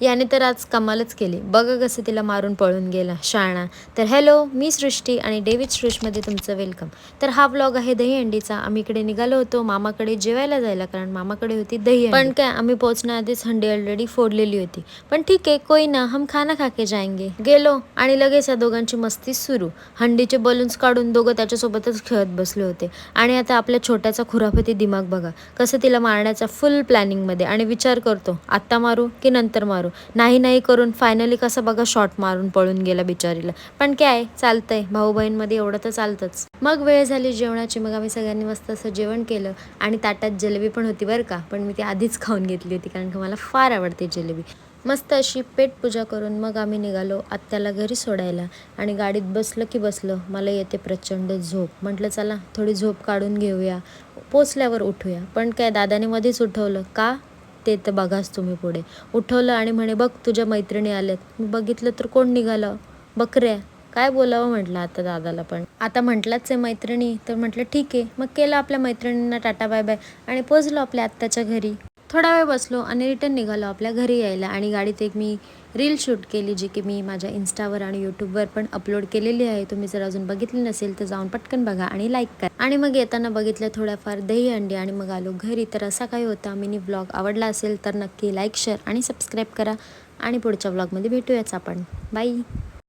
याने तर आज कमालच केली. बघा कसं तिला मारून पळून गेला शाणा. तर हॅलो, मी सृष्टी आणि डेव्हिड सृष्टीमध्ये तुमचं वेलकम. तर हा व्लॉग आहे दहीहंडीचा. आम्ही इकडे निघालो होतो मामाकडे जेवायला जायला, कारण मामाकडे होती दहीहंडी. पण काय, आम्ही पोहोचण्याआधीच हंडी ऑलरेडी फोडलेली होती. पण ठीक आहे, कोई ना, हम खाना खाके जाएंगे. गेलो आणि लगेच या दोघांची मस्ती सुरू. हंडीचे बलून्स काढून दोघं त्याच्यासोबतच खेळत बसले होते. आणि आता आपल्या छोट्याचा खुराफती दिमाग बघा, कसं तिला मारण्याचा फुल प्लॅनिंगमध्ये, आणि विचार करतो आत्ता मारू की नंतर मारू. नाही नाही करून फायनली कसं बघा शॉट मारून पळून गेला बिचारीला. पण काय चालतंय, भाऊ बहीणमध्ये एवढं तर चालतंच. मग वेळ झाली जेवणाची. मग आम्ही सगळ्यांनी मस्त असं जेवण केलं आणि ताटात जलेबी पण होती बरं का, पण मी ती आधीच खाऊन घेतली होती कारण की मला फार आवडते जलेबी. मस्त अशी पेटपूजा करून मग आम्ही निघालो आत्याला घरी सोडायला. आणि गाडीत बसलं की बसलं मला येते प्रचंड झोप. म्हटलं चला थोडी झोप काढून घेऊया, पोचल्यावर उठूया. पण काय, दादाने मध्येच उठवलं. का ते तर बघाच तुम्ही पुढे. उठवलं आणि म्हणे बघ तुझ्या मैत्रिणी आल्यात. मी बघितलं तर कोण निघालं, बकऱ्या. काय बोलावं म्हटलं आता दादाला. पण आता म्हटलंच आहे मैत्रिणी, तर म्हटलं ठीक आहे. मग केलं आपल्या मैत्रिणींना टाटा बाय बाय आणि पोचलो आपल्या आत्याच्या घरी. थोडा वेळ बसलो आणि रिटर्न निघालो आपल्या घरी यायला. आणि गाडीत एक मी रील शूट केली, जी की मी माझ्या इंस्टावर आणि यूट्यूबवर पण अपलोड केलेली आहे. तुम्ही जर अजून बघितली नसेल तर जाऊन पटकन बघा आणि लाईक करा. आणि मग येताना बघितलं थोड्याफार दहीहंडी आणि मग आलो घरी. तर असा काही होता मिनी ब्लॉग. आवडला असेल तर नक्की लाईक, शेअर आणि सबस्क्राईब करा. आणि पुढच्या ब्लॉगमध्ये भेटूयाच आपण. बाय.